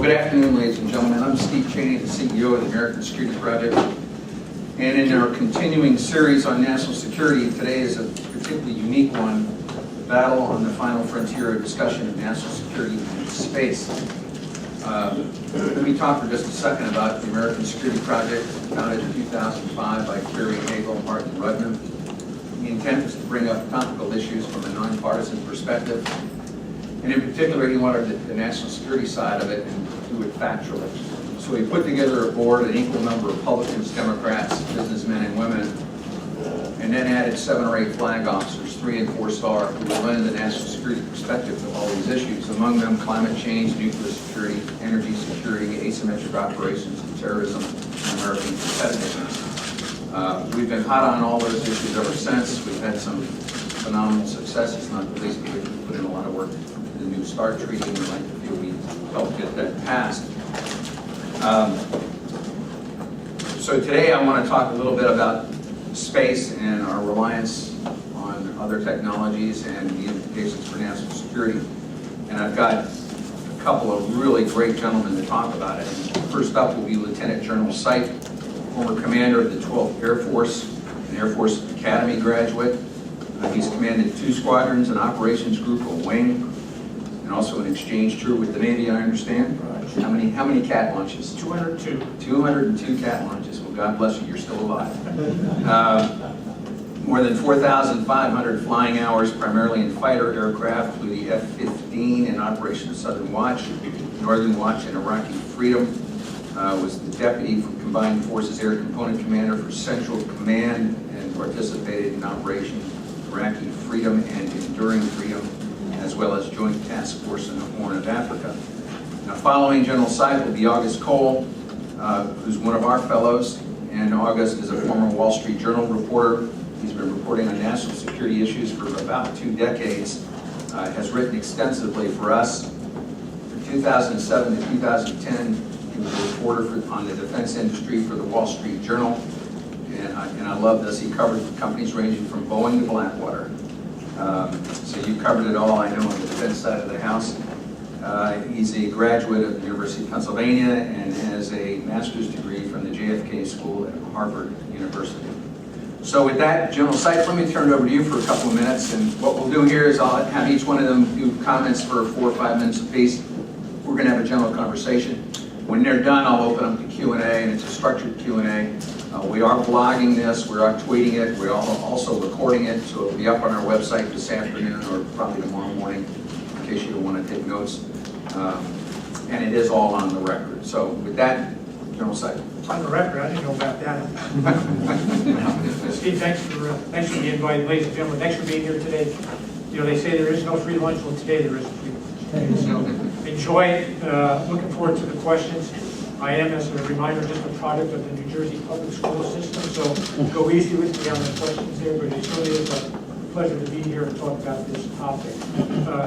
Good afternoon, ladies and gentlemen. I'm Steve Cheney, the CEO of the American Security Project. And in our continuing series on national security, today is a particularly unique one, the battle on the final frontier of discussion of national security in space. Let me talk for just a second about the American Security Project, founded in 2005 by Kerry Hagel and Martin Rudman. The intent was to bring up topical issues from a nonpartisan perspective. And in particular, he wanted the national security side of it and do it factually. So he put together a board, an equal number of Republicans, Democrats, businessmen and women, and then added 7 or 8 flag officers, 3- and 4-star, who will lend the national security perspective to all these issues. Among them, climate change, nuclear security, energy security, asymmetric operations, terrorism, and American competitiveness. We've been hot on all those issues ever since. We've had some phenomenal successes, not the least of which we put in a lot of work. The New START Treaty, and we'd like to feel we helped get that passed. So today I want to talk a little bit about space and our reliance on other technologies and the implications for national security. And I've got a couple of really great gentlemen to talk about it. And first up will be Lieutenant General Seip, former commander of the 12th Air Force, an Air Force Academy graduate. He's commanded 2 squadrons, an operations group, a wing, and also an exchange tour with the Navy, I understand. How many cat launches? 202. 202 cat launches. Well, God bless you, you're still alive. More than 4,500 flying hours, primarily in fighter aircraft, through the F-15 in Operation Southern Watch, Northern Watch, and Iraqi Freedom. Was the deputy for Combined Forces Air Component Commander for Central Command and participated in Operation Iraqi Freedom and Enduring Freedom, as well as Joint Task Force in the Horn of Africa. Now, following General Seip will be August Cole, who's one of our fellows, and August is a former Wall Street Journal reporter. He's been reporting on national security issues for about 2 decades, has written extensively for us. From 2007 to 2010, he was a reporter on the defense industry for the Wall Street Journal, and I love this. He covered companies ranging from Boeing to Blackwater. So you covered it all, I know, on the defense side of the house. He's a graduate of the University of Pennsylvania and has a master's degree from the JFK School at Harvard University. So with that, General Seip, let me turn it over to you for a couple of minutes. And what we'll do here is I'll have each one of them do comments for 4 or 5 minutes apiece. We're going to have a general conversation. When they're done, I'll open up the Q&A, and it's a structured Q&A. We are blogging this, we are tweeting it, we're also recording it, so it'll be up on our website this afternoon or probably tomorrow morning in case you want to take notes. And it is all on the record. So with that, General Seip. On the record, I didn't know about that. Steve, thanks for the invite. Ladies and gentlemen, thanks for being here today. You know, they say there is no free lunch. Well, today there is a free lunch. So enjoy it. Looking forward to the questions. I am, as a reminder, just a product of the New Jersey public school system, so go easy with me on the questions there, but it really is a pleasure to be here and talk about this topic.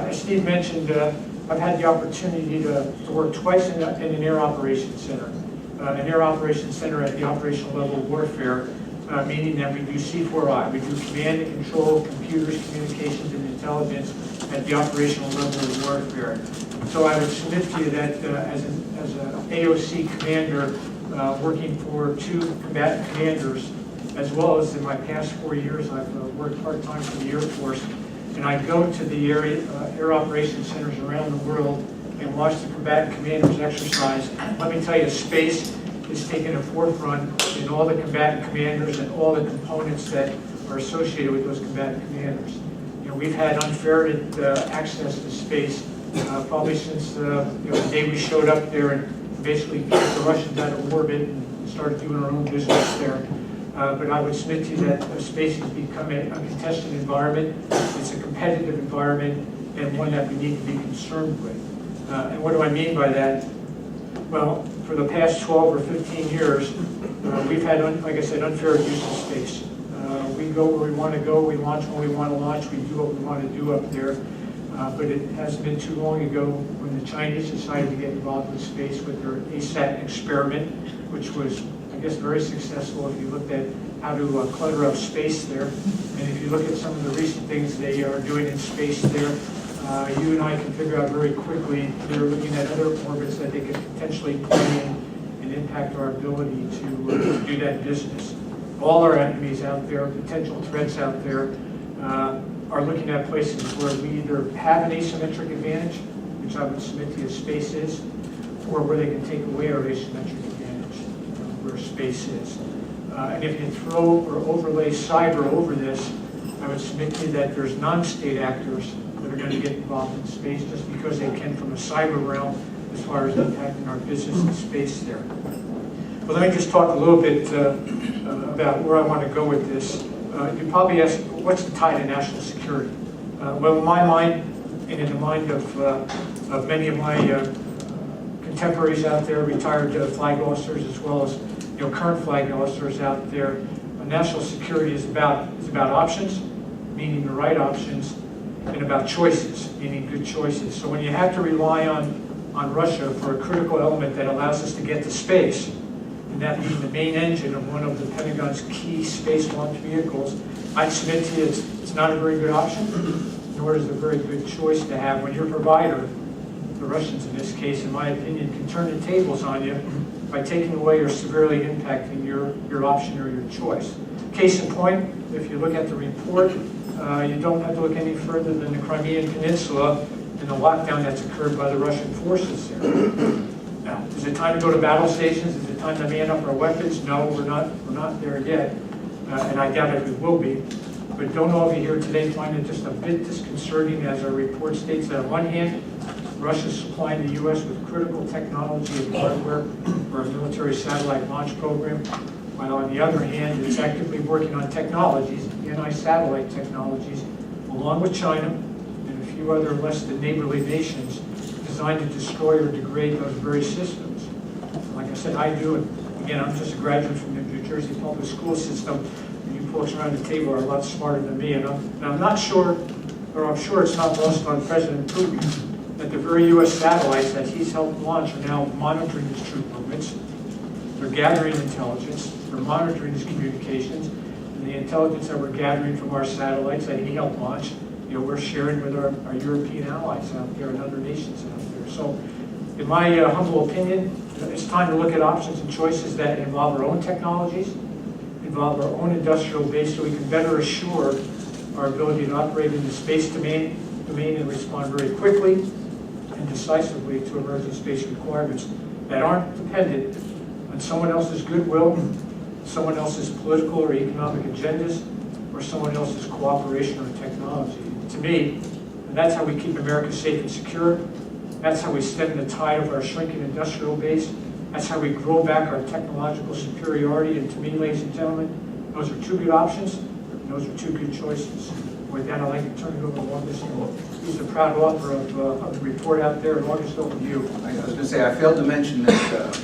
As Steve mentioned, I've had the opportunity to work twice in an air operations center. An air operations center at the operational level of warfare, meaning that we do C4I, we do command and control, computers, communications, and intelligence at the operational level of warfare. So I would submit to you that as an AOC commander, working for 2 combatant commanders, as well as in my past 4 years, I've worked part-time for the Air Force, and I go to the air operations centers around the world and watch the combatant commanders exercise. Let me tell you, space is taking a forefront in all the combatant commanders and all the components that are associated with those combatant commanders. You know, we've had unferreted access to space probably since the day we showed up there and basically kicked the Russians out of orbit and started doing our own business there. But I would submit to you that space has become a contested environment. It's a competitive environment and one that we need to be concerned with. And what do I mean by that? Well, for the past 12 or 15 years, we've had, like I said, unfair use of space. We go where we want to go, we launch when we want to launch, we do what we want to do up there. But it hasn't been too long ago when the Chinese decided to get involved with space with their ASAT experiment, which was, I guess, very successful if you looked at how to clutter up space there. And if you look at some of the recent things they are doing in space there, you and I can figure out very quickly, they're looking at other orbits that they could potentially play in and impact our ability to do that business. All our enemies out there, potential threats out there, are looking at places where we either have an asymmetric advantage, which I would submit to you space is, or where they can take away our asymmetric advantage, where space is. And if you throw or overlay cyber over this, I would submit to you that there's non-state actors that are going to get involved in space just because they can from a cyber realm as far as impacting our business in space there. But let me just talk a little bit about where I want to go with this. You probably ask, what's the tie to national security? Well, in my mind, and in the mind of many of my contemporaries out there, retired flag officers, as well as current flag officers out there, national security is about options, meaning the right options, and about choices, meaning good choices. So when you have to rely on Russia for a critical element that allows us to get to space, and that being the main engine of one of the Pentagon's key space launch vehicles, I'd submit to you it's not a very good option, nor is it a very good choice to have when your provider, the Russians in this case, in my opinion, can turn the tables on you by taking away or severely impacting your option or your choice. Case in point, if you look at the report, you don't have to look any further than the Crimean Peninsula and the lockdown that's occurred by the Russian forces there. Now, is it time to go to battle stations? Is it time to man up our weapons? No, we're not there yet, and I doubt if we will be. But don't all of you here today find it just a bit disconcerting, as our report states that on one hand, Russia's supplying the U.S. with critical technology and hardware for a military satellite launch program, while on the other hand, it's actively working on technologies, anti-satellite technologies, along with China and a few other less than neighborly nations, designed to destroy or degrade those very systems. Like I said, I do, and again, I'm just a graduate from the New Jersey public school system, and you folks around the table are a lot smarter than me, and I'm not sure, or I'm sure it's not lost on President Putin, that the very U.S. satellites that he's helped launch are now monitoring his troop movements. They're gathering intelligence, they're monitoring his communications, and the intelligence that we're gathering from our satellites that he helped launch, we're sharing with our European allies out there and other nations out there. So, in my humble opinion, it's time to look at options and choices that involve our own technologies, involve our own industrial base, so we can better assure our ability to operate in the space domain and respond very quickly and decisively to emerging space requirements that aren't dependent on someone else's goodwill, someone else's political or economic agendas, or someone else's cooperation or technology. To me, that's how we keep America safe and secure. That's how we stem the tide of our shrinking industrial base. That's how we grow back our technological superiority. And to me, ladies and gentlemen, those are two good options, and those are two good choices. With that, I'd like to turn it over to August. He's the proud author of the report out there. And August, over to you. I was going to say, I failed to mention that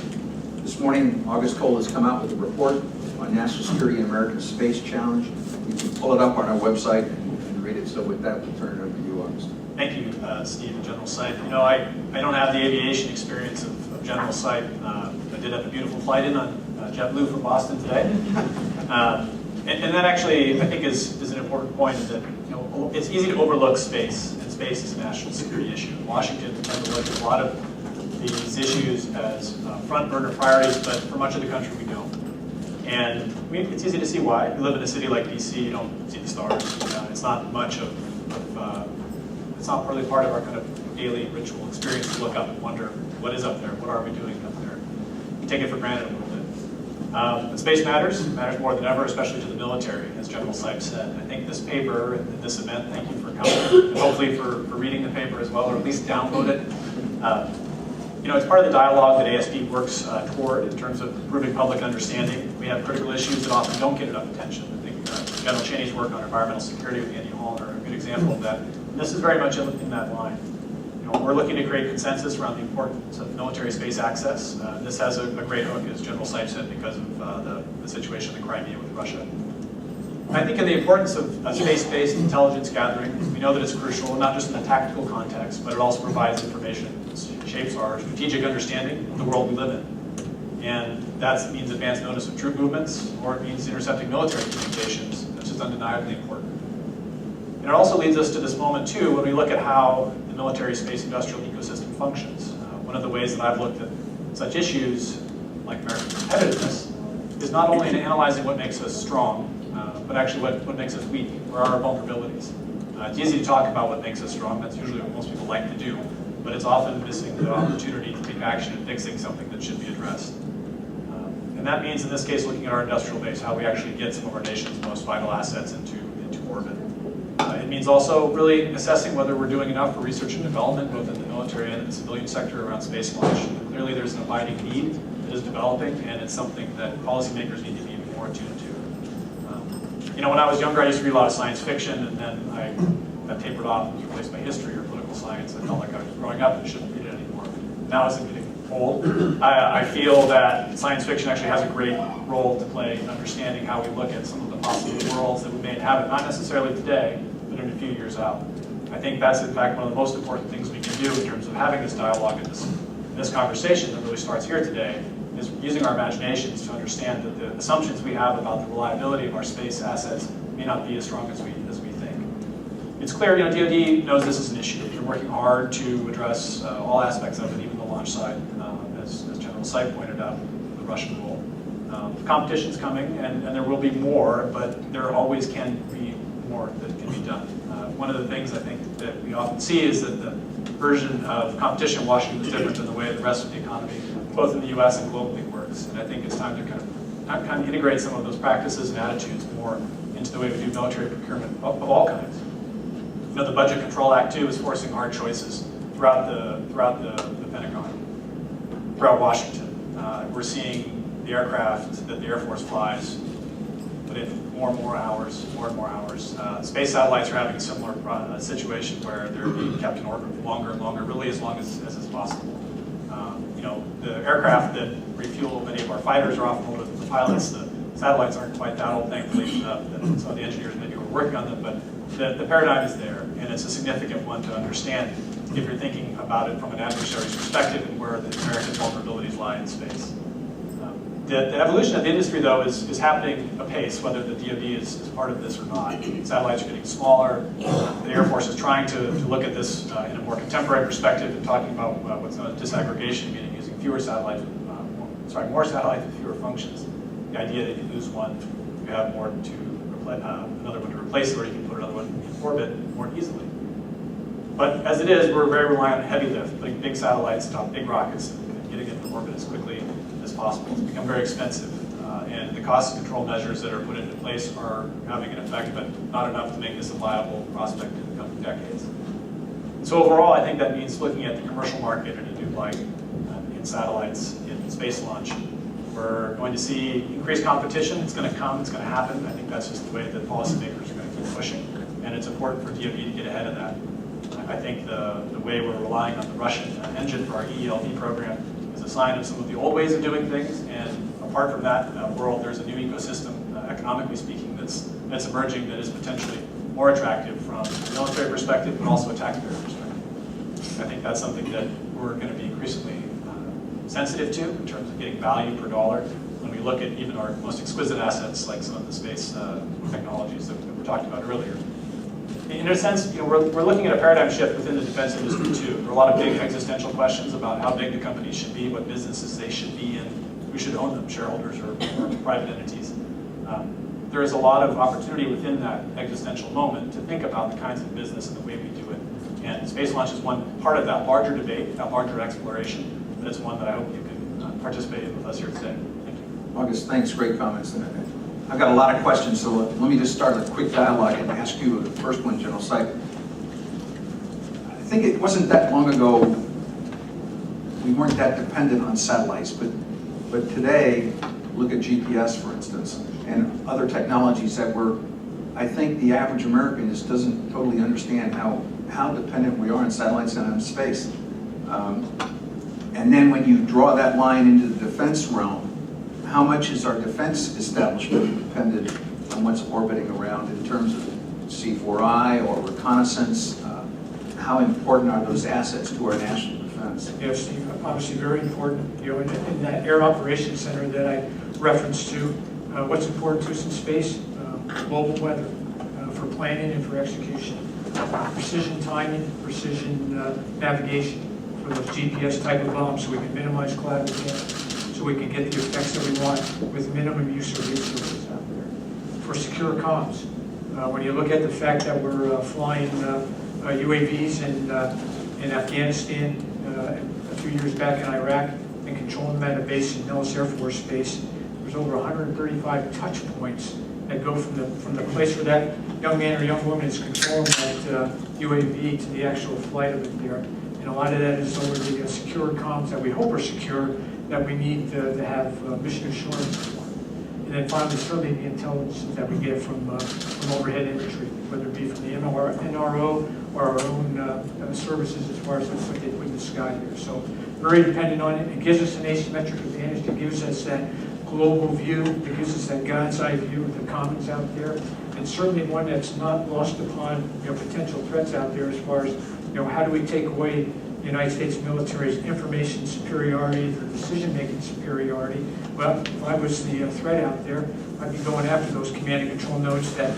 this morning, August Cole has come out with a report on national security and American space challenge. You can pull it up on our website and read it. So with that, we'll turn it over to you, August. Thank you, Steve and General Seip. I don't have the aviation experience of General Seip. I did have a beautiful flight in on JetBlue from Boston today. And that actually, I think, is an important point, is that it's easy to overlook space, and space is a national security issue. Washington tends to look at a lot of these issues as front burner priorities, but for much of the country we don't. And it's easy to see why. You live in a city like DC, you don't see the stars. It's not much of it's not really part of our kind of daily ritual experience to look up and wonder, what is up there? What are we doing up there? We take it for granted a little bit. But space matters more than ever, especially to the military, as General Seip said. And I think this paper and this event, thank you for coming, and hopefully for reading the paper as well, or at least download it. It's part of the dialogue that ASP works toward in terms of improving public understanding. We have critical issues that often don't get enough attention. I think General Cheney's work on environmental security with Andy Hall are a good example of that. And this is very much in that line. We're looking to create consensus around the importance of military space access. This has a great hook, as General Seip said, because of the situation in the Crimea with Russia. And I think in the importance of space-based intelligence gathering, we know that it's crucial, not just in the tactical context, but it also provides information. It shapes our strategic understanding of the world we live in. And that means advance notice of troop movements, or it means intercepting military communications. That's just undeniably important. And it also leads us to this moment too, when we look at how the military space industrial ecosystem functions. One of the ways that I've looked at such issues like American competitiveness is not only in analyzing what makes us strong, but actually what makes us weak. Where are our vulnerabilities? It's easy to talk about what makes us strong. That's usually what most people like to do, but it's often missing the opportunity to take action and fixing something that should be addressed. And that means, in this case, looking at our industrial base, how we actually get some of our nation's most vital assets into orbit. It means also really assessing whether we're doing enough for research and development, both in the military and in the civilian sector around space launch. Clearly there's an abiding need that is developing, and it's something that policymakers need to be even more attuned to. When I was younger, I used to read a lot of science fiction, and then I got tapered off and was replaced by history or political science. I felt like I was growing up and shouldn't read it anymore. Now, as I'm getting old, I feel that science fiction actually has a great role to play in understanding how we look at some of the possible worlds that we may inhabit, not necessarily today, but in a few years out. I think that's, in fact, one of the most important things we can do in terms of having this dialogue and this conversation that really starts here today, is using our imaginations to understand that the assumptions we have about the reliability of our space assets may not be as strong as we think. It's clear, DoD knows this is an issue. They're working hard to address all aspects of it, even the launch side, as General Seip pointed out, the Russian role. Competition's coming, and there will be more, but there always can be more that can be done. One of the things I think that we often see is that the version of competition in Washington is different than the way the rest of the economy, both in the U.S. and globally, works. And I think it's time to kind of integrate some of those practices and attitudes more into the way we do military procurement of all kinds. The Budget Control Act too is forcing hard choices throughout the Pentagon, throughout Washington. We're seeing the aircraft that the Air Force flies put in more and more hours. Space satellites are having a similar situation where they're being kept in orbit longer and longer, really as long as is possible. The aircraft that refuel many of our fighters are often older than the pilots. The satellites aren't quite that old, thankfully. Some of the engineers maybe were working on them, but the paradigm is there, and it's a significant one to understand if you're thinking about it from an adversary's perspective and where the American vulnerabilities lie in space. The evolution of the industry, though, is happening apace, whether the DoD is part of this or not. Satellites are getting smaller. The Air Force is trying to look at this in a more contemporary perspective and talking about what's known as disaggregation, meaning using more satellites with fewer functions. The idea that if you lose one, you have more to another one to replace it, or you can put another one in orbit more easily. But as it is, we're very reliant on heavy lift, like big satellites atop big rockets, and getting into orbit as quickly as possible. It's become very expensive, and the cost control measures that are put into place are having an effect, but not enough to make this a viable prospect in the coming decades. And so overall, I think that means looking at the commercial market in a new light, in satellites, in space launch. We're going to see increased competition. It's going to come, it's going to happen. I think that's just the way that policymakers are going to keep pushing, and it's important for DoD to get ahead of that. I think the way we're relying on the Russian engine for our EELD program is a sign of some of the old ways of doing things, and apart from that world, there's a new ecosystem, economically speaking, that's emerging that is potentially more attractive from a military perspective, but also a taxpayer perspective. I think that's something that we're going to be increasingly sensitive to in terms of getting value per dollar when we look at even our most exquisite assets, like some of the space technologies that we talked about earlier. In a sense, we're looking at a paradigm shift within the defense industry too. There are a lot of big existential questions about how big the companies should be, what businesses they should be in, who should own them, shareholders or private entities. There is a lot of opportunity within that existential moment to think about the kinds of business and the way we do it. And space launch is one part of that larger debate, that larger exploration, but it's one that I hope you can participate in with us here today. Thank you. August, thanks, great comments. I've got a lot of questions, so let me just start a quick dialogue and ask you the first one, General Seip. I think it wasn't that long ago we weren't that dependent on satellites, but today, look at GPS, for instance, and other technologies that I think the average American just doesn't totally understand how dependent we are on satellites and on space. And then when you draw that line into the defense realm, how much is our defense establishment dependent on what's orbiting around in terms of C4I or reconnaissance? How important are those assets to our national defense? Yes, Steve, obviously very important. In that Air Operations Center that I referenced to, what's important to us in space, global weather. For planning and for execution. Precision timing, precision navigation for those GPS type of bombs, so we can minimize collateral damage, so we can get the effects that we want with minimum use of resources out there. For secure comms, when you look at the fact that we're flying UAVs in Afghanistan, a few years back in Iraq, and controlling them at a base in Nellis Air Force Base, there's over 135 touch points that go from the place where that young man or young woman is controlling that UAV to the actual flight of it there. And a lot of that is over the secure comms that we hope are secure, that we need to have mission assurance for. And then finally, certainly the intelligence that we get from overhead imagery, whether it be from the NRO or our own services as far as what they put in the sky here. So very dependent on it. It gives us an asymmetric advantage. It gives us that global view. It gives us that God's eye view of the commons out there, and certainly one that's not lost upon potential threats out there as far as how do we take away the United States military's information superiority, their decision-making superiority. Well, if I was the threat out there, I'd be going after those command and control nodes that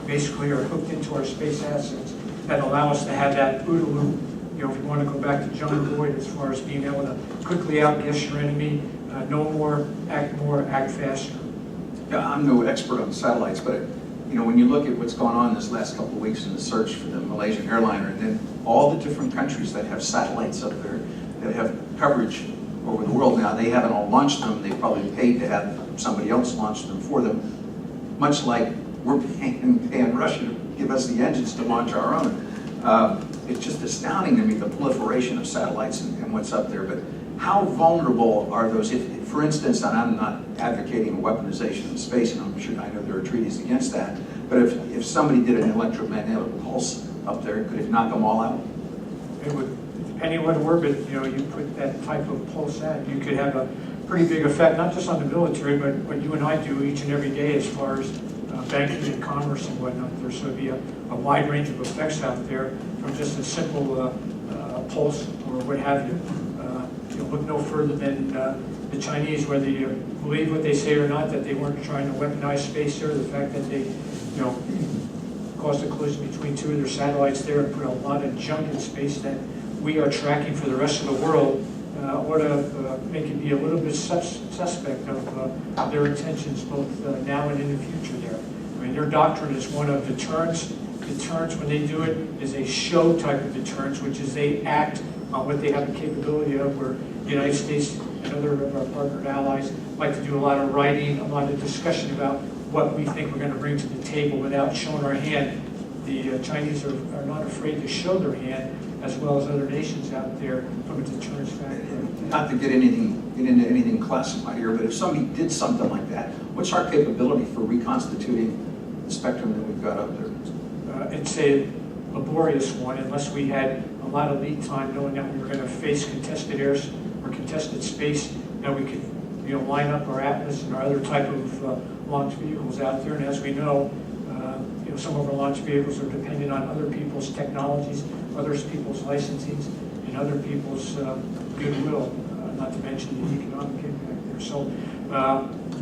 basically are hooked into our space assets that allow us to have that OODA loop. If you want to go back to John Boyd as far as being able to quickly outguess your enemy, know more, act faster. Yeah, I'm no expert on satellites, but when you look at what's gone on this last couple of weeks in the search for the Malaysian airliner, and then all the different countries that have satellites up there that have coverage over the world now, they haven't all launched them. They probably paid to have somebody else launch them for them, much like we're paying Russia to give us the engines to launch our own. It's just astounding to me, the proliferation of satellites and what's up there. But how vulnerable are those? If, for instance, and I'm not advocating weaponization of space, and I know there are treaties against that, but if somebody did an electromagnetic pulse up there, could it knock them all out? It would, depending on what orbit you put that type of pulse at, you could have a pretty big effect, not just on the military, but what you and I do each and every day as far as banking and commerce and whatnot. There's going to be a wide range of effects out there from just a simple pulse or what have you. Look no further than the Chinese, whether you believe what they say or not, that they weren't trying to weaponize space there. The fact that they, caused a collision between two of their satellites there and put a lot of junk in space that we are tracking for the rest of the world ought to make it be a little bit suspect of their intentions both now and in the future there. I mean, their doctrine is one of deterrence. Deterrence, when they do it, is a show type of deterrence, which is they act on what they have the capability of, where the United States and other of our partner allies like to do a lot of writing, a lot of discussion about what we think we're going to bring to the table without showing our hand. The Chinese are not afraid to show their hand, as well as other nations out there, from a deterrence factor. Not to get into anything classified here, but if somebody did something like that, what's our capability for reconstituting the spectrum that we've got up there? It's a laborious one, unless we had a lot of lead time, knowing that we were going to face contested airs or contested space, that we could line up our Atlas and our other type of launch vehicles out there. And as we know, some of our launch vehicles are dependent on other people's technologies, other people's licensings, and other people's goodwill, not to mention the economic impact there. So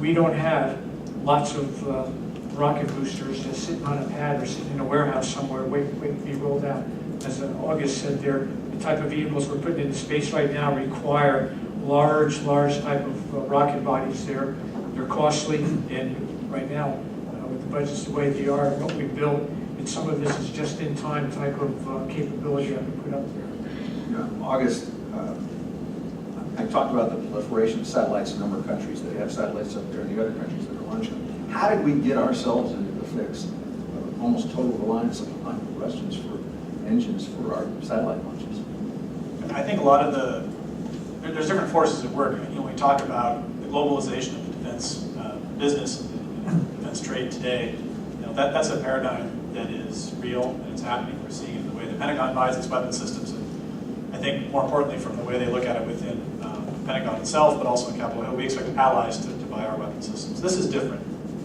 we don't have lots of rocket boosters just sitting on a pad or sitting in a warehouse somewhere waiting to be rolled out. As August said there, the type of vehicles we're putting into space right now require large type of rocket bodies there. They're costly, and right now, with the budgets the way they are, and what we've built, and some of this is just-in-time type of capability that we put up there. August, I talked about the proliferation of satellites in a number of countries that have satellites up there, and the other countries that are launching them. How did we get ourselves into the fix of almost total reliance on the Russians for engines for our satellite launches? I think a lot of there's different forces at work. When we talk about the globalization of the defense business and defense trade today, that's a paradigm that is real and it's happening. We're seeing it in the way the Pentagon buys its weapon systems, and I think more importantly from the way they look at it within the Pentagon itself, but also in Capitol Hill, we expect allies to buy our weapon systems. This is different.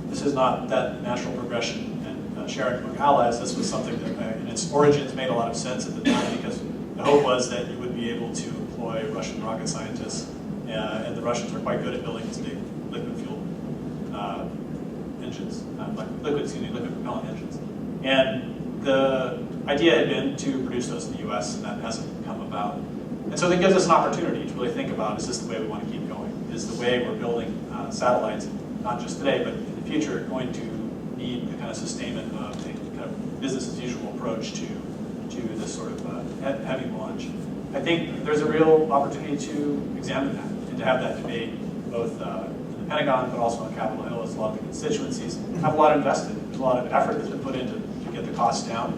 This is not that natural progression and sharing among allies. This was something that in its origins made a lot of sense at the time, because the hope was that you would be able to employ Russian rocket scientists, and the Russians are quite good at building these big liquid fuel engines, liquid propellant engines. And the idea had been to produce those in the US, and that hasn't come about. And so that gives us an opportunity to really think about, is this the way we want to keep going? Is the way we're building satellites, not just today, but in the future, going to need the kind of sustainment of a kind of business as usual approach to this sort of heavy launch? I think there's a real opportunity to examine that and to have that debate both in the Pentagon, but also on Capitol Hill, as a lot of the constituencies have a lot invested. There's a lot of effort that's been put in to get the costs down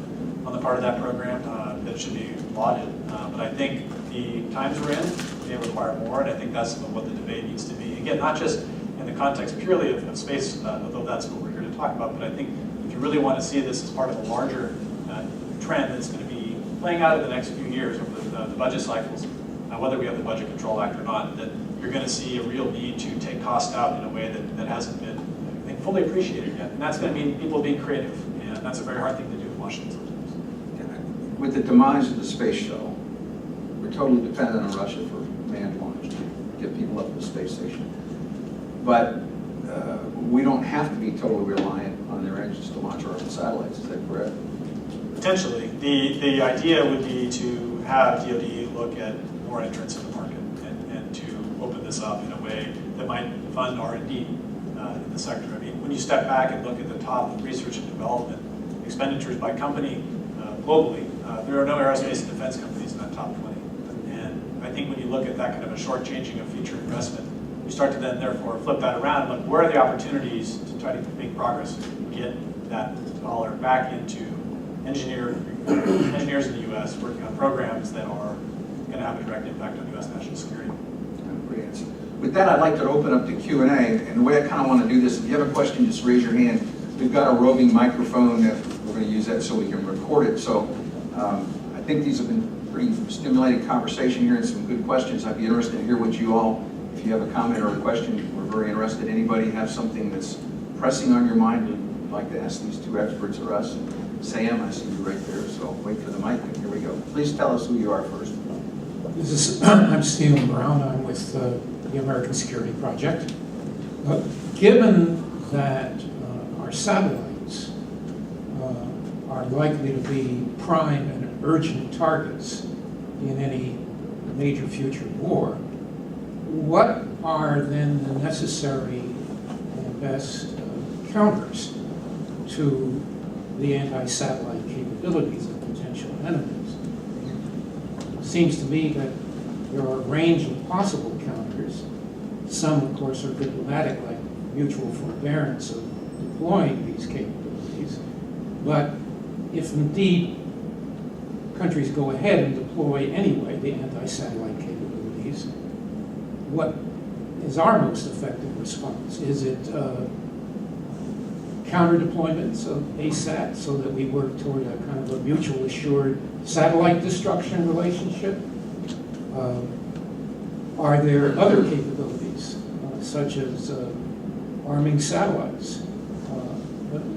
on the part of that program that should be lauded. But I think the times we're in, they require more, and I think that's what the debate needs to be. Again, not just in the context purely of space, although that's what we're here to talk about, but I think if you really want to see this as part of a larger trend that's going to be playing out in the next few years over the budget cycles, whether we have the Budget Control Act or not, that you're going to see a real need to take cost out in a way that hasn't been, I think, fully appreciated yet. And that's going to mean people being creative, and that's a very hard thing to do in Washington sometimes. With the demise of the space shuttle, we're totally dependent on Russia for manned launch to get people up to the space station. But we don't have to be totally reliant on their engines to launch our own satellites, is that correct? Potentially. The idea would be to have DoD look at more entrants in the market and to open this up in a way that might fund R&D in the sector. I mean, when you step back and look at the top research and development expenditures by company globally, there are no aerospace and defense companies in that top 20. And I think when you look at that kind of a shortchanging of future investment, you start to then therefore flip that around and look, where are the opportunities to try to make progress and get that dollar back into engineers in the U.S. working on programs that are going to have a direct impact on U.S. national security. Great answer. With that, I'd like to open up the Q&A. And the way I kind of want to do this, if you have a question, just raise your hand. We've got a roving microphone that we're going to use that so we can record it. So I think these have been pretty stimulating conversation here and some good questions. I'd be interested to hear what you all, if you have a comment or a question, we're very interested. Anybody have something that's pressing on your mind you'd like to ask these two experts or us? Sam, I see you right there, so wait for the mic, and here we go. Please tell us who you are first. I'm Stephen Brown. I'm with the American Security Project. Given that our satellites are likely to be prime and urgent targets in any major future war, what are then the necessary and best counters to the anti-satellite capabilities of potential enemies? It seems to me that there are a range of possible counters. Some, of course, are diplomatic, like mutual forbearance of deploying these capabilities. But if indeed countries go ahead and deploy anyway the anti-satellite capabilities, what is our most effective response? Is it counter-deployments of ASAT so that we work toward a kind of a mutual assured satellite destruction relationship? Are there other capabilities, such as arming satellites?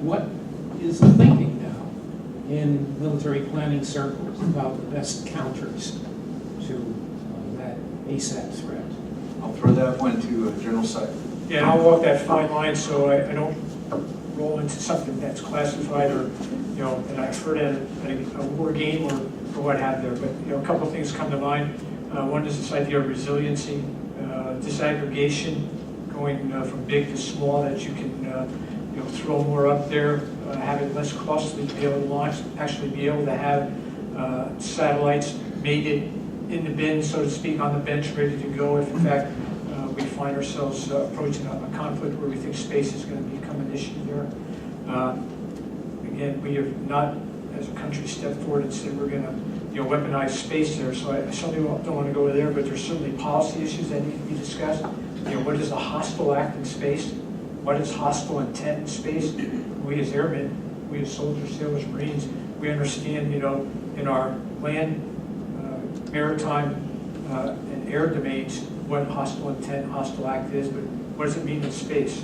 What is the thinking now in military planning circles about the best counters to that ASAT threat? I'll throw that one to General Seip. Yeah, and I'll walk that fine line so I don't roll into something that's classified or, that I've heard at a war game or what have there. But, a couple of things come to mind. One is this idea of resiliency, disaggregation, going from big to small, that you can, throw more up there, have it less costly to be able to launch, actually be able to have satellites mated in the bin, so to speak, on the bench, ready to go if, in fact, we find ourselves approaching a conflict where we think space is going to become an issue there. Again, we have not, as a country, stepped forward and said we're going to weaponize space there, so I certainly don't want to go there, but there's certainly policy issues that need to be discussed. What is a hostile act in space? What is hostile intent in space? We as airmen, we as soldiers, sailors, Marines, we understand, in our land, maritime, and air domains, what hostile intent, hostile act is, but what does it mean in space?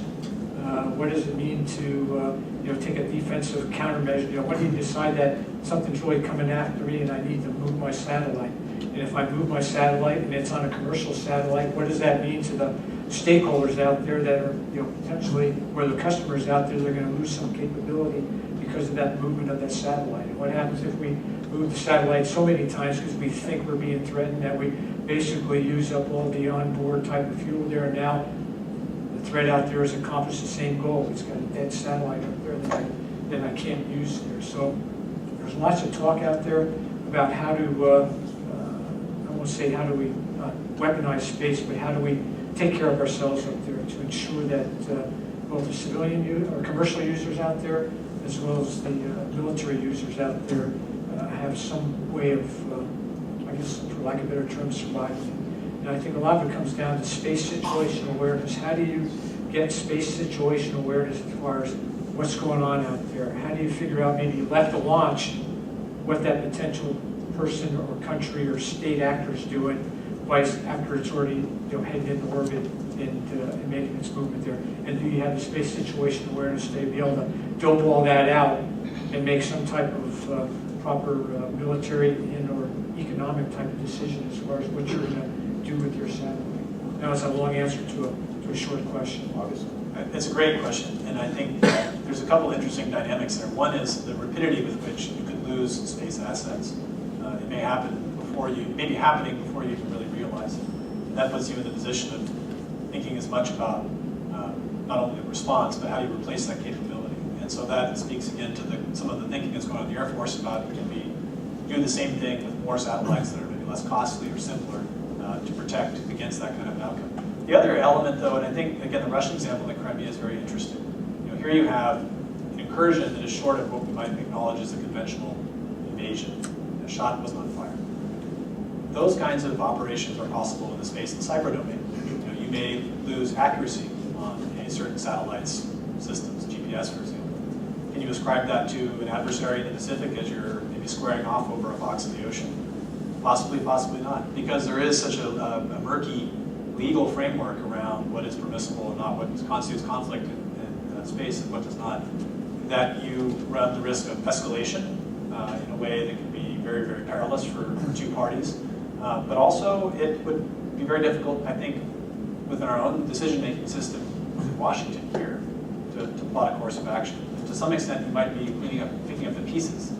What does it mean to take a defensive countermeasure? When do you decide that something's really coming after me and I need to move my satellite? And if I move my satellite and it's on a commercial satellite, what does that mean to the stakeholders out there that are potentially, where the customers out there, they're going to lose some capability because of that movement of that satellite. And what happens if we move the satellite so many times because we think we're being threatened that we basically use up all the onboard type of fuel there, and now the threat out there has accomplished the same goal. It's got a dead satellite up there that I can't use there. So there's lots of talk out there about how to, I won't say how do we weaponize space, but how do we take care of ourselves up there to ensure that both the civilian or commercial users out there, as well as the military users out there, have some way of, I guess, for lack of a better term, surviving. And I think a lot of it comes down to space situational awareness. How do you get space situational awareness as far as what's going on out there? How do you figure out, maybe left to launch, what that potential person or country or state actor is doing after it's already headed into orbit and making its movement there? And do you have the space situation awareness to be able to dope all that out and make some type of proper military and or economic type of decision as far as what you're going to do with your satellite? Now, it's a long answer to a short question, obviously. It's a great question, and I think there's a couple interesting dynamics there. One is the rapidity with which you could lose space assets. It may happen before you, maybe happening before you even really realize it. And that puts you in the position of thinking as much about not only the response, but how do you replace that capability. And so that speaks again to some of the thinking that's going on in the Air Force about, can we do the same thing with more satellites that are maybe less costly or simpler to protect against that kind of outcome. The other element, though, and I think, again, the Russian example in Crimea is very interesting. Here you have an incursion that is short of what we might acknowledge as a conventional invasion. A shot was not fired. Those kinds of operations are possible in the space and cyber domain. You may lose accuracy on a certain satellite's systems, GPS, for example. Can you ascribe that to an adversary in the Pacific as you're maybe squaring off over a box in the ocean? Possibly, possibly not, because there is such a murky legal framework around what is permissible and not, what constitutes conflict in space and what does not, that you run the risk of escalation in a way that can be very, very perilous for two parties. But also, it would be very difficult, I think, within our own decision-making system in Washington here to plot a course of action. To some extent, you might be picking up the pieces,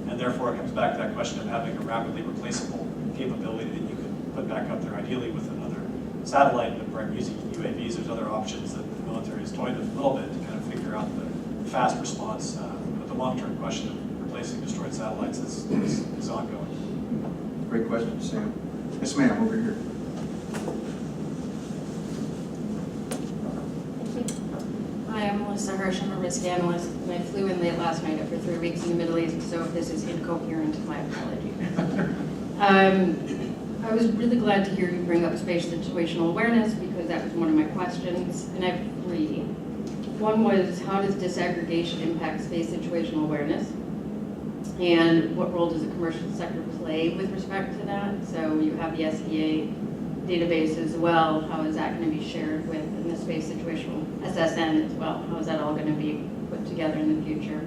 and therefore it comes back to that question of having a rapidly replaceable capability that you could put back up there, ideally with another satellite, but using UAVs. There's other options that the military has toyed with a little bit to kind of figure out the fast response. But the long-term question of replacing destroyed satellites is ongoing. Great question, Sam. Yes, ma'am, over here. Hi, I'm Melissa Hirsch. I'm a risk analyst, and I flew in late last night after 3 weeks in the Middle East, so if this is incoherent, my apologies. I was really glad to hear you bring up space situational awareness, because that was one of my questions, and I have three. One was, how does disaggregation impact space situational awareness? And what role does the commercial sector play with respect to that? So you have the SDA database as well. How is that going to be shared with in the space situational SSN as well? How is that all going to be put together in the future?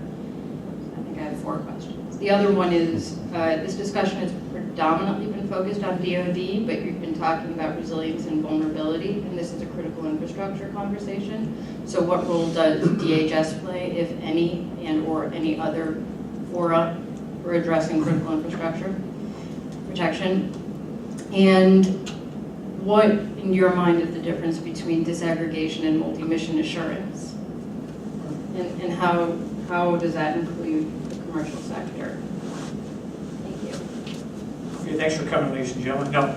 I think I have 4 questions. The other one is, this discussion has predominantly been focused on DoD, but you've been talking about resilience and vulnerability, and this is a critical infrastructure conversation. So what role does DHS play, if any, and or any other fora for addressing critical infrastructure protection? And what, in your mind, is the difference between disaggregation and multi-mission assurance? And how does that include the commercial sector? Thank you. Okay, thanks for coming, ladies and gentlemen. No.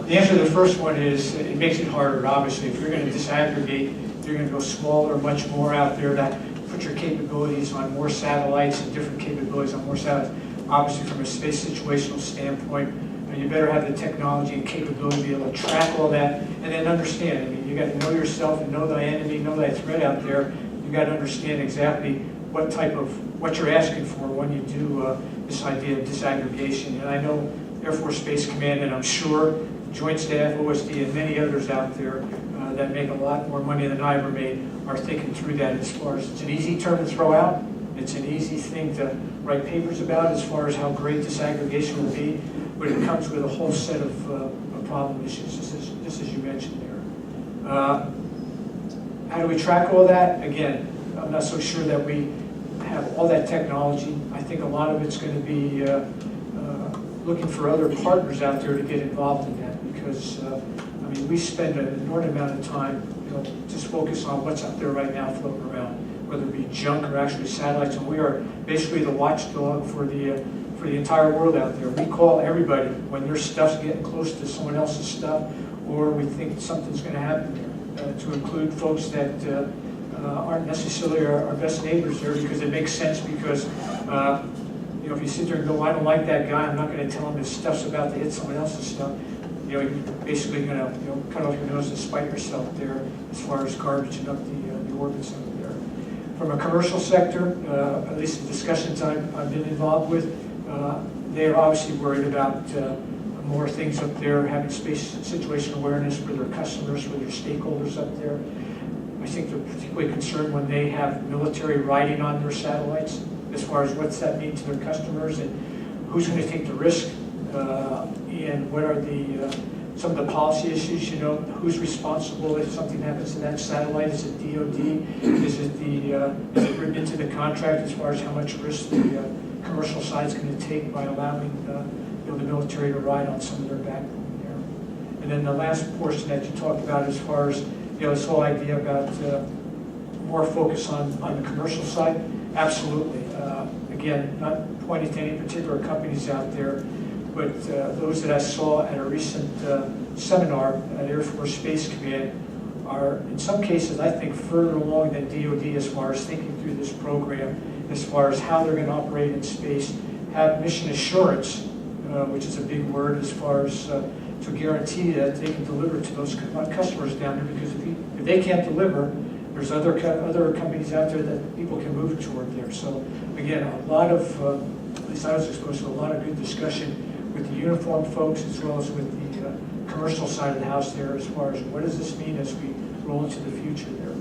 The answer to the first one is, it makes it harder, obviously. If you're going to disaggregate, you're going to go smaller, much more out there. That put your capabilities on more satellites and different capabilities on more satellites. Obviously, from a space situational standpoint, you better have the technology and capability to be able to track all that and then understand. I mean, you got to know yourself and know the enemy, know that threat out there. You got to understand exactly what you're asking for when you do this idea of disaggregation. And I know Air Force Space Command, and I'm sure Joint Staff, OSD, and many others out there that make a lot more money than I ever made are thinking through that as far as it's an easy term to throw out. It's an easy thing to write papers about as far as how great disaggregation will be, but it comes with a whole set of problem issues, just as you mentioned there. How do we track all that? Again, I'm not so sure that we have all that technology. I think a lot of it's going to be looking for other partners out there to get involved in that, because I mean, we spend an inordinate amount of time, just focus on what's up there right now floating around, whether it be junk or actually satellites, and we are basically the watchdog for the entire world out there. We call everybody when their stuff's getting close to someone else's stuff, or we think something's going to happen there, to include folks that aren't necessarily our best neighbors there, because it makes sense, because if you sit there and go, I don't like that guy, I'm not going to tell him his stuff's about to hit someone else's stuff, you're basically going to cut off your nose and spite yourself there as far as garbaging up the orbits up there. From a commercial sector, at least the discussions I've been involved with, they're obviously worried about more things up there, having space situation awareness for their customers, for their stakeholders up there. I think they're particularly concerned when they have military riding on their satellites, as far as what's that mean to their customers, and who's going to take the risk, and what are some of the policy issues, who's responsible if something happens to that satellite? Is it DoD? Is it written into the contract as far as how much risk the commercial side is going to take by allowing the military to ride on some of their backbone there? And then the last portion that you talked about, as far as this whole idea about more focus on the commercial side, absolutely. Again, not pointing to any particular companies out there, but those that I saw at a recent seminar at Air Force Space Command are, in some cases, I think, further along than DoD as far as thinking through this program, as far as how they're going to operate in space, have mission assurance, which is a big word, as far as to guarantee that they can deliver to those customers down there, because if they can't deliver, there's other companies out there that people can move toward there. So again, a lot of, at least I was exposed to a lot of good discussion with the uniformed folks, as well as with the commercial side of the house there, as far as what does this mean as we roll into the future there.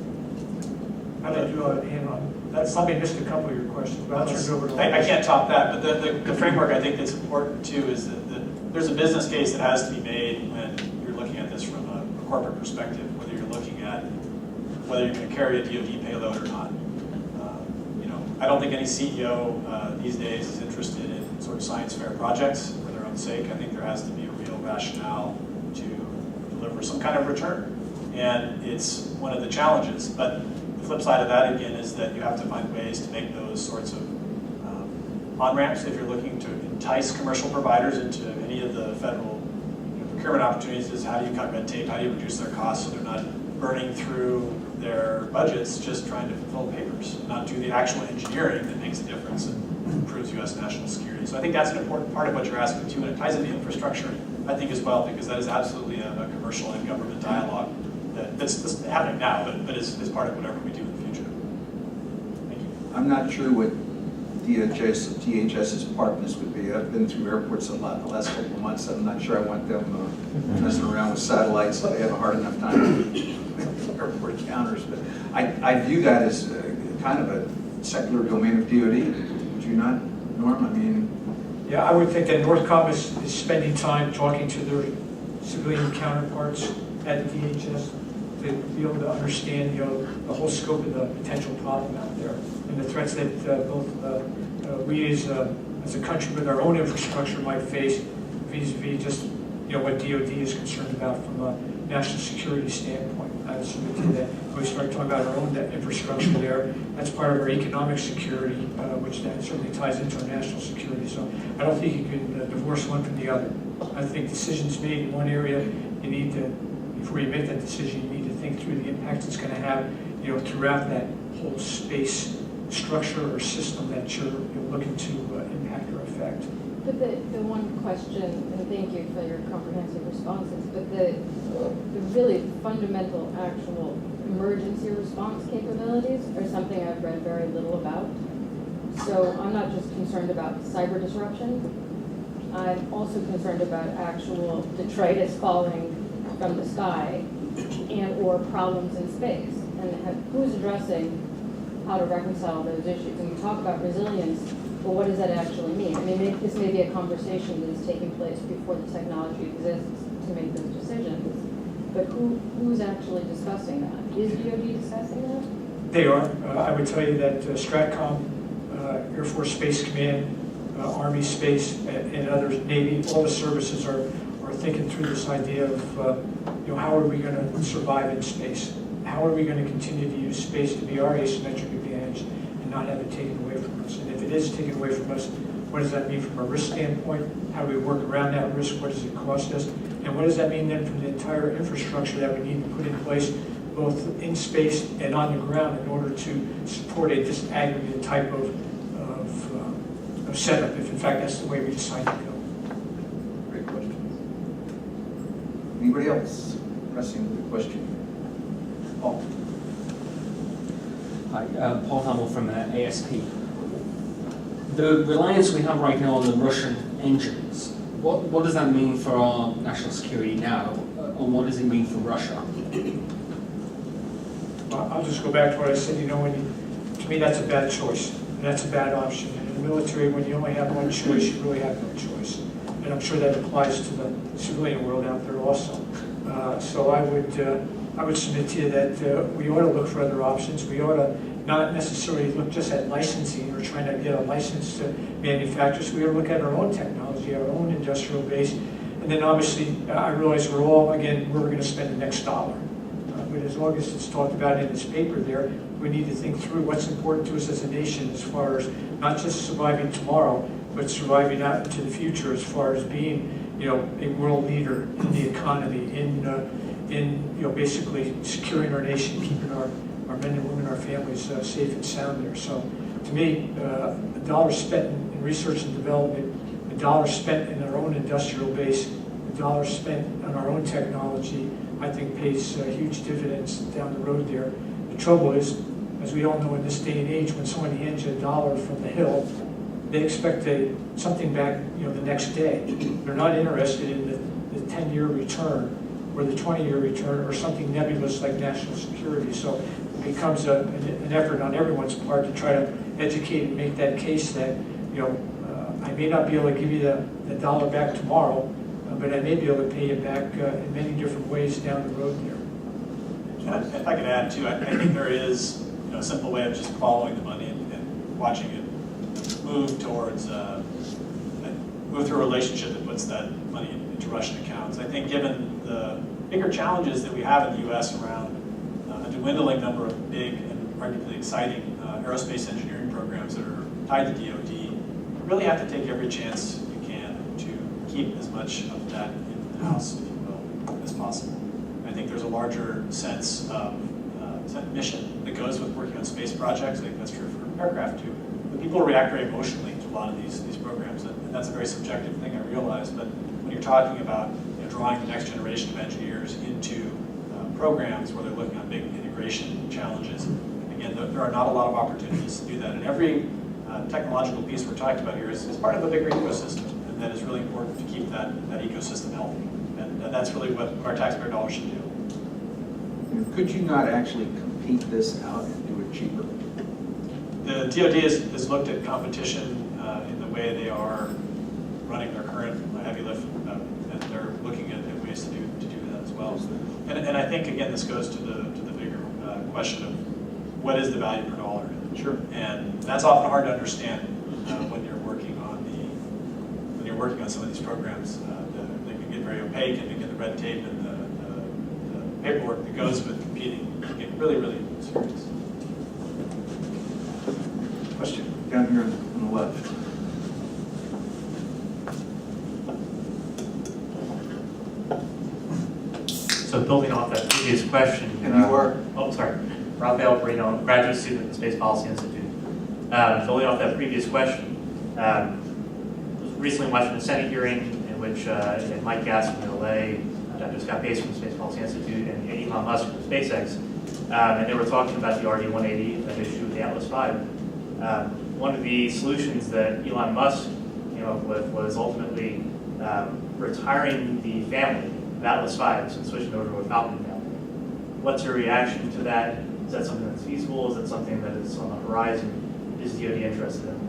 How did you hand on? That's probably missed a couple of your questions, but I'll turn it over to I can't top that, but the framework I think that's important too is that there's a business case that has to be made when you're looking at this from a corporate perspective, whether you're looking at whether you're going to carry a DoD payload or not. I don't think any CEO these days is interested in sort of science fair projects for their own sake. I think there has to be a real rationale to deliver some kind of return, and it's one of the challenges. But the flip side of that, again, is that you have to find ways to make those sorts of on-ramps if you're looking to entice commercial providers into any of the federal procurement opportunities. Is how do you cut red tape, how do you reduce their costs so they're not burning through their budgets just trying to fulfill papers, not do the actual engineering that makes a difference and improves U.S. national security. So I think that's an important part of what you're asking too, and it ties into infrastructure, I think, as well, because that is absolutely a commercial and government dialogue that's happening now, but is part of whatever we do in the future. Thank you. I'm not sure what DHS's partners would be. I've been through airports a lot the last couple of months. I'm not sure I want them messing around with satellites. They have a hard enough time with airport counters. But I view that as kind of a secular domain of DoD. Would you not, Norm? I mean, Yeah, I would think that Northcom is spending time talking to their civilian counterparts at DHS to be able to understand, the whole scope of the potential problem out there and the threats that both we as a country with our own infrastructure might face vis-a-vis just what DoD is concerned about from a national security standpoint. I assume that when we start talking about our own infrastructure there, that's part of our economic security, which that certainly ties into our national security. So I don't think you can divorce one from the other. I think decisions made in one area, you need to, before you make that decision, you need to think through the impact it's going to have, throughout that whole space structure or system that you're looking to impact or affect. But the one question, and thank you for your comprehensive responses, but the really fundamental actual emergency response capabilities are something I've read very little about. So I'm not just concerned about cyber disruption, I'm also concerned about actual detritus falling from the sky and or problems in space. And who's addressing how to reconcile those issues? And we talk about resilience, but what does that actually mean? I mean, this may be a conversation that is taking place before the technology exists to make those decisions, but who's actually discussing that? Is DoD discussing that? They are. I would tell you that Stratcom, Air Force Space Command, Army Space, and others, Navy, all the services are thinking through this idea of, how are we going to survive in space? How are we going to continue to use space to be our asymmetric advantage and not have it taken away from us? And if it is taken away from us, what does that mean from a risk standpoint? How do we work around that risk? What does it cost us? And what does that mean then from the entire infrastructure that we need to put in place, both in space and on the ground, in order to support a disaggregated type of setup, if in fact that's the way we decide to go? Great question. Anybody else pressing the question? Paul. Hi, Paul Hummel from ASP. The reliance we have right now on the Russian engines, what does that mean for our national security now, and what does it mean for Russia? I'll just go back to what I said, to me that's a bad choice, and that's a bad option. In the military, when you only have one choice, you really have no choice. And I'm sure that applies to the civilian world out there also. So I would submit to you that we ought to look for other options. We ought to not necessarily look just at licensing or trying to get a license to manufacture. So we ought to look at our own technology, our own industrial base. And then obviously, I realize we're going to spend the next dollar. But as long as it's talked about in this paper there, we need to think through what's important to us as a nation as far as not just surviving tomorrow, but surviving out into the future as far as being, a world leader in the economy, in basically securing our nation, keeping our men and women, our families safe and sound there. So to me, a dollar spent in research and development, a dollar spent in our own industrial base, a dollar spent on our own technology, I think pays huge dividends down the road there. The trouble is, as we all know in this day and age, when someone hands you a dollar from the hill, they expect something back the next day. They're not interested in the 10-year return or the 20-year return or something nebulous like national security. So it becomes an effort on everyone's part to try to educate and make that case that, I may not be able to give you the dollar back tomorrow, but I may be able to pay you back in many different ways down the road there. If I could add too, I think there is a simple way of just following the money and watching it move towards move through a relationship that puts that money into Russian accounts. I think given the bigger challenges that we have in the U.S. around a dwindling number of big and arguably exciting aerospace engineering programs that are tied to DoD, you really have to take every chance you can to keep as much of that in-house, if you will, as possible. I think there's a larger sense of mission that goes with working on space projects. I think that's true for aircraft too. But people react very emotionally to a lot of these programs, and that's a very subjective thing, I realize. But when you're talking about drawing the next generation of engineers into programs where they're looking on big integration challenges, again, there are not a lot of opportunities to do that. And every technological piece we're talking about here is part of a bigger ecosystem, and that is really important to keep that ecosystem healthy. And that's really what our taxpayer dollars should do. Could you not actually compete this out and do it cheaper? The DoD has looked at competition in the way they are running their current heavy lift, and they're looking at ways to do that as well. And I think again this goes to the bigger question of what is the value per dollar. Sure. And that's often hard to understand when you're working on some of these programs. They can get very opaque, and again the red tape and the paperwork that goes with competing can get really, really serious. Question down here on the left. So building off that previous question. And you are? Oh, sorry. Rafael Perino, graduate student at the Space Policy Institute. Building off that previous question, I was recently watching a Senate hearing in which Mike Gass from LA, Dr. Scott Pace from the Space Policy Institute, and Elon Musk from SpaceX, and they were talking about the RD-180 issue with the Atlas V. One of the solutions that Elon Musk came up with was ultimately retiring the family of Atlas V and switching over to a Falcon family. What's your reaction to that? Is that something that's feasible? Is that something that is on the horizon? Is DoD interested in?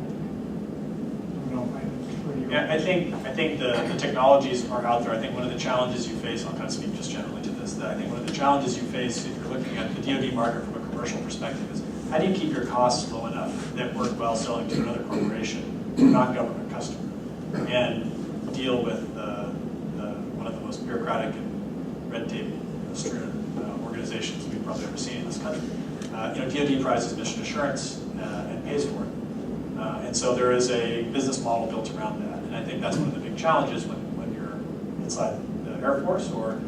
Yeah, I think the technologies are out there. I think one of the challenges you face, I'll kind of speak just generally to this, that I think one of the challenges you face if you're looking at the DoD market from a commercial perspective is how do you keep your costs low enough that work well selling to another corporation, non-government customer, and deal with one of the most bureaucratic and red tape strewn organizations we've probably ever seen in this country. DoD prizes mission assurance and pays for it. And so there is a business model built around that. And I think that's one of the big challenges when you're inside the Air Force or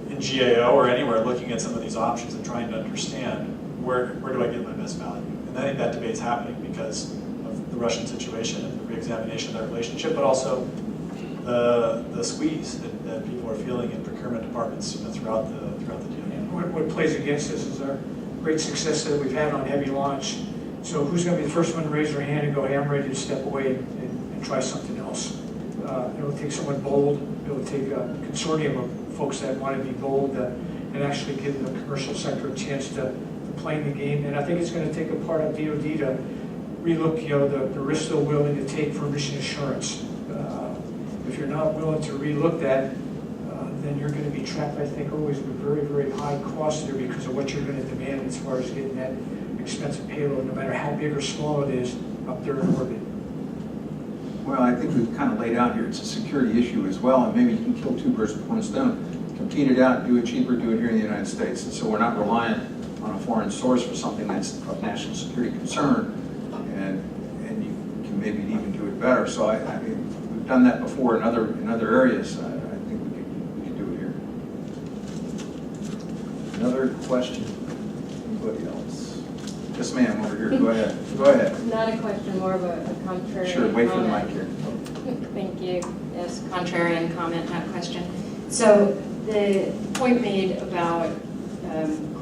in GAO or anywhere looking at some of these options and trying to understand where do I get my best value. And I think that debate's happening because of the Russian situation and the re-examination of that relationship, but also the squeeze that people are feeling in procurement departments throughout the DoD. And what plays against this is our great success that we've had on heavy launch. So who's going to be the first one to raise their hand and go, hey, I'm ready to step away and try something else? It'll take someone bold. It'll take a consortium of folks that want to be bold and actually give the commercial sector a chance to play in the game. And I think it's going to take a part of DoD to relook, the risks they're willing to take for mission assurance. If you're not willing to relook that, then you're going to be trapped, I think, always with very, very high costs there because of what you're going to demand as far as getting that expensive payload, no matter how big or small it is, up there in orbit. Well, I think we've kind of laid out here, it's a security issue as well, and maybe you can kill two birds with one stone. Compete it out, do it cheaper, do it here in the United States. And so we're not reliant on a foreign source for something that's of national security concern, and you can maybe even do it better. So I mean, we've done that before in other areas. I think we could do it here. Another question? Anybody else? Yes, ma'am, over here. Go ahead. Go ahead. Not a question, more of a contrary Sure, wait for the mic comment. here. Thank you. Yes, contrarian comment, not question. So the point made about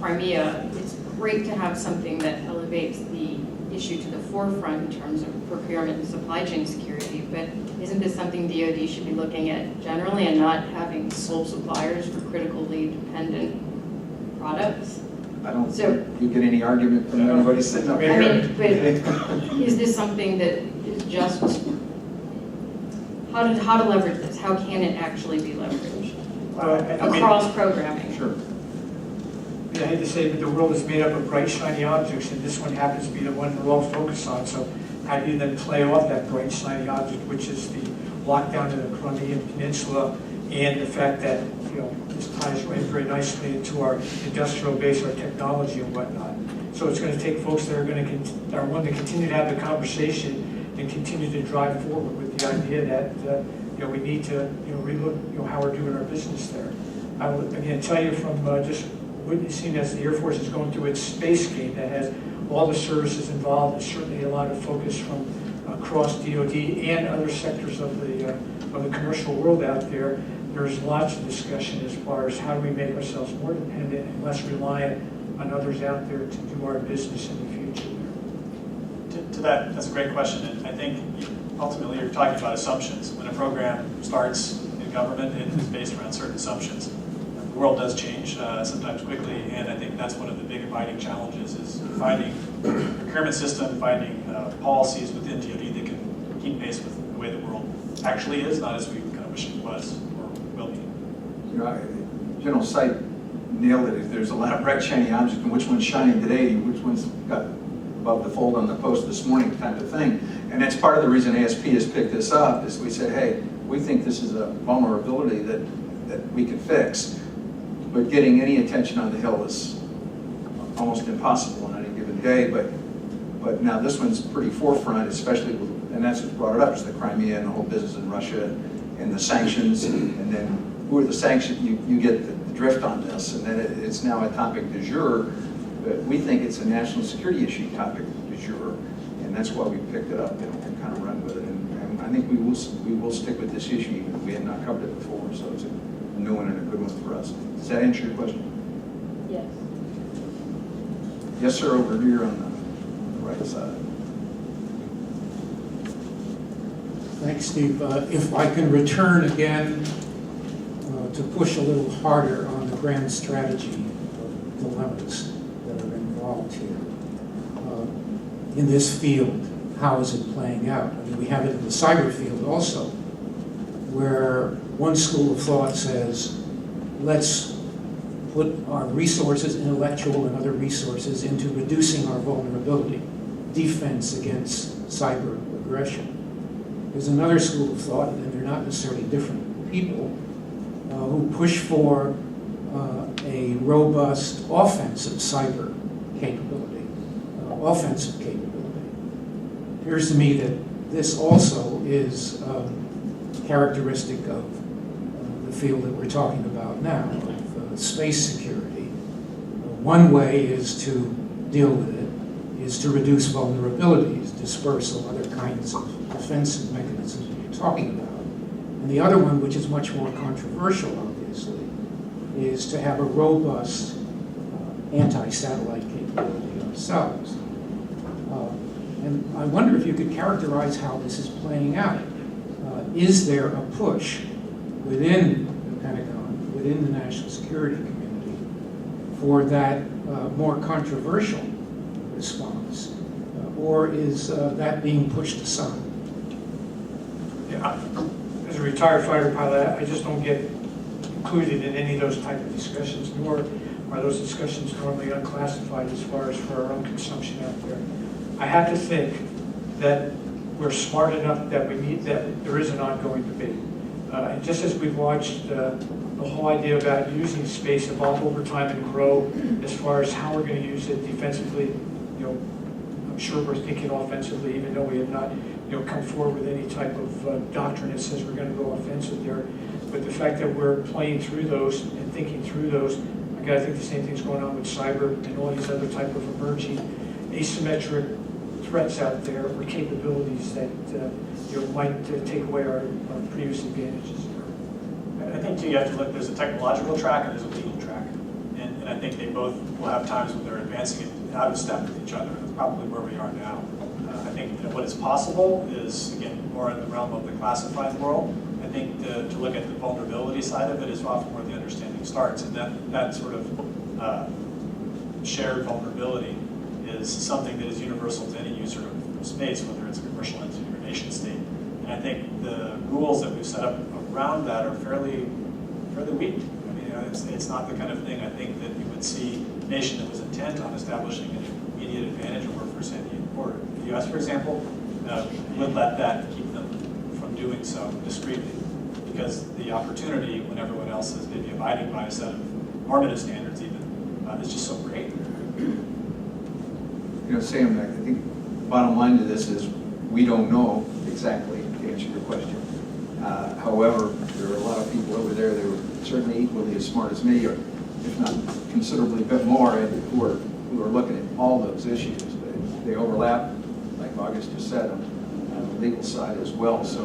Crimea, it's great to have something that elevates the issue to the forefront in terms of procurement and supply chain security, but isn't this something DoD should be looking at generally and not having sole suppliers for critically dependent products? I don't So- think you get any argument from anybody sitting up I here. I mean, but is this something that is just, how to leverage this? How can it actually be leveraged across programming? Sure. I hate to say it, but the world is made up of bright, shiny objects, and this one happens to be the one we're all focused on. So how do you then play off that bright, shiny object, which is the lockdown of the Crimean Peninsula, and the fact that, this ties right very nicely into our industrial base, our technology and whatnot. So it's going to take folks that are willing to continue to have the conversation and continue to drive forward with the idea that, we need to, relook, how we're doing our business there. I will, again, tell you from just witnessing as the Air Force is going through its space game that has all the services involved, and certainly a lot of focus from across DoD and other sectors of the commercial world out there. There's lots of discussion as far as how do we make ourselves more dependent and less reliant on others out there to do our business in the future. To that, that's a great question, and I think ultimately you're talking about assumptions. When a program starts in government, it is based around certain assumptions. The world does change sometimes quickly, and I think that's one of the big abiding challenges is finding a procurement system, finding policies within DoD that can keep pace with the way the world actually is, not as we kind of wish it was or will be. General Seip nailed it. There's a lot of bright, shiny objects, and which one's shining today, which one's got above the fold on the post this morning type of thing. And that's part of the reason ASP has picked this up, is we said, hey, we think this is a vulnerability that we can fix, but getting any attention on the Hill is almost impossible on any given day. But now this one's pretty forefront, especially with, and that's what brought it up, is the Crimea and the whole business in Russia and the sanctions, and then who are the sanctions? You get the drift on this, and then it's now a topic du jour. But we think it's a national security issue topic du jour, and that's why we picked it up and kind of run with it. And I think we will stick with this issue even if we had not covered it before. So it's a new one and a good one for us. Does that answer your question? Yes. Yes, sir. Over here on the right side. Thanks, Steve. If I can return again to push a little harder on the grand strategy dilemmas that are involved here. In this field, how is it playing out? I mean, we have it in the cyber field also, where one school of thought says, let's put our resources, intellectual and other resources, into reducing our vulnerability, defense against cyber aggression. There's another school of thought, and they're not necessarily different people, who push for a robust offensive cyber capability, offensive capability. It appears to me that this also is characteristic of the field that we're talking about now, of space security. One way is to deal with it, is to reduce vulnerabilities, dispersal, other kinds of defensive mechanisms that you're talking about. And the other one, which is much more controversial, obviously, is to have a robust anti-satellite capability ourselves. And I wonder if you could characterize how this is playing out. Is there a push within the Pentagon, within the national security community, for that more controversial response? Or is that being pushed aside? Yeah, as a retired fighter pilot, I just don't get included in any of those type of discussions, nor are those discussions normally unclassified as far as for our own consumption out there. I have to think that we're smart enough that we need, that there is an ongoing debate. And just as we've watched the whole idea about using space evolve over time and grow as far as how we're going to use it defensively, you know, I'm sure we're thinking offensively, even though we have not, you know, come forward with any type of doctrine that says we're going to go offensive there. But the fact that we're playing through those and thinking through those, I think the same thing's going on with cyber and all these other type of emerging asymmetric threats out there, or capabilities that you know, might take away our previous advantages. I think too, you have to look, there's a technological track and there's a legal track. And I think they both will have times when they're advancing it out of step with each other. That's probably where we are now. I think that what is possible is, again, more in the realm of the classified world. I think to look at the vulnerability side of it is often where the understanding starts. And that sort of shared vulnerability is something that is universal to any user of space, whether it's a commercial entity or nation state. And I think the rules that we've set up around that are fairly weak. I mean, it's not the kind of thing I think that you would see a nation that was intent on establishing an immediate advantage over first Indian border. The U.S., for example, would let that keep them from doing so discreetly, because the opportunity, when everyone else is maybe abiding by a set of normative standards even, is just so great. You know, Sam, I think the bottom line to this is we don't know exactly, to answer your question. However, there are a lot of people over there that are certainly equally as smart as me, or if not considerably a bit more, and who are looking at all those issues. They overlap, like August just said, on the legal side as well. So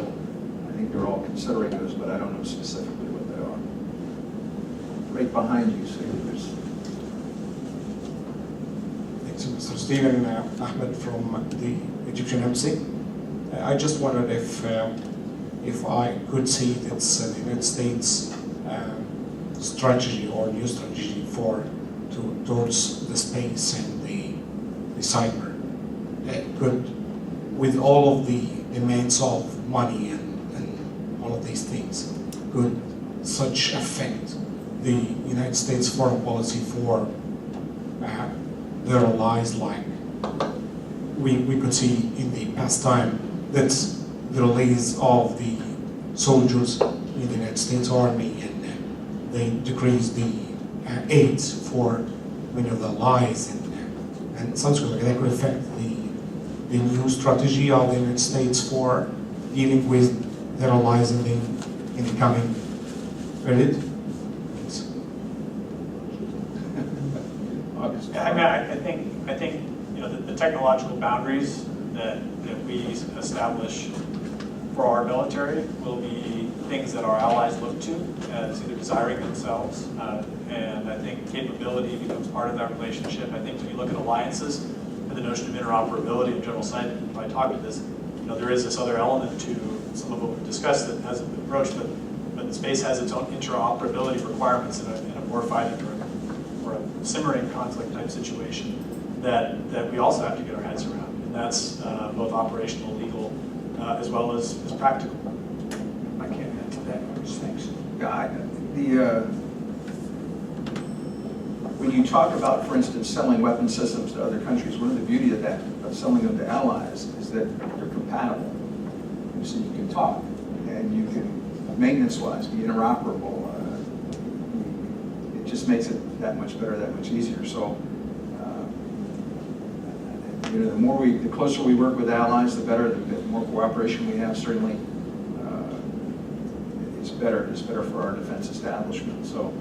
I think they're all considering those, but I don't know specifically what they are. Right behind you, Sam, there's. Thanks, Mr. Stephen Ahmed from the Egyptian Embassy. I just wondered if I could see it's the United States strategy or new strategy towards the space and the cyber could, with all of the demands of money and all of these things, could such affect the United States foreign policy for their allies, like we could see in the past time that the release of the soldiers in the United States Army, and they decreased the aid for many of the allies, and subsequently that could affect the new strategy of the United States for dealing with their allies in the coming period. I think you know the technological boundaries that we establish for our military will be things that our allies look to as either desiring themselves, and I think capability becomes part of that relationship. I think when you look at alliances and the notion of interoperability, and General Seip probably talked to this, you know, there is this other element to some of what we've discussed that hasn't been approached, but the space has its own interoperability requirements in a war fighting or a simmering conflict type situation that we also have to get our heads around, and that's both operational, legal, as well as practical. I can't add to that. Thanks. Yeah, when you talk about, for instance, selling weapon systems to other countries, one of the beauty of that, of selling them to allies, is that they're compatible. So you can talk, and you can, maintenance-wise, be interoperable. It just makes it that much better, that much easier. So, you know, the closer we work with allies, the better. The more cooperation we have, certainly, it's better. It's better for our defense establishment. So,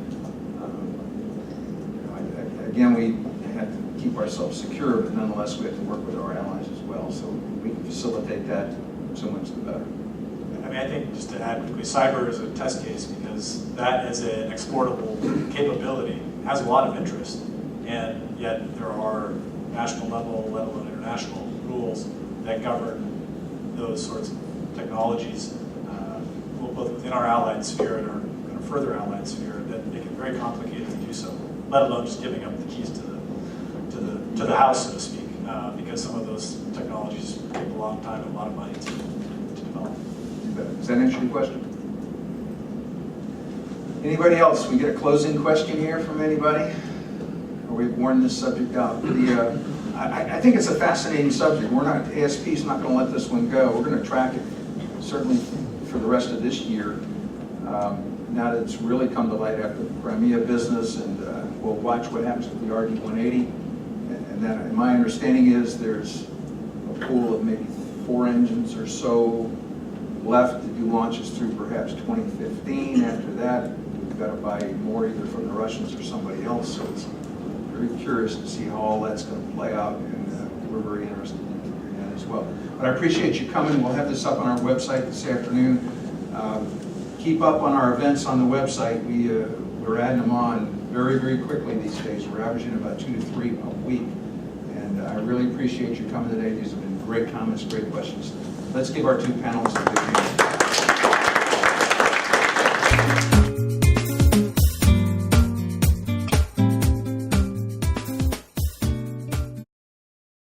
you know, again, we have to keep ourselves secure, but nonetheless, we have to work with our allies as well. So we can facilitate that. So much the better. I mean, I think just to add quickly, cyber is a test case because that as an exportable capability has a lot of interest, and yet there are national level, let alone international rules that govern those sorts of technologies, both within our allied sphere and our kind of further allied sphere, that make it very complicated to do so. Let alone just giving up the keys to the house, so to speak, because some of those technologies take a long time and a lot of money to develop. Does that answer your question? Anybody else? We get a closing question here from anybody? Or we've worn this subject out? I think it's a fascinating subject. ASP is not going to let this one go. We're going to track it certainly for the rest of this year. Now that it's really come to light after the Crimea business, and we'll watch what happens with the RD-180. And then my understanding is there's a pool of maybe 4 engines or so left to do launches through perhaps 2015. After that, we've got to buy more either from the Russians or somebody else. So it's very curious to see how all that's going to play out, and we're very interested in that as well. But I appreciate you coming. We'll have this up on our website this afternoon. Keep up on our events on the website. We're adding them on very, very quickly these days. We're averaging about 2 to 3 a week. And I really appreciate you coming today. These have been great comments, great questions. Let's give our 2 panelists a big hand.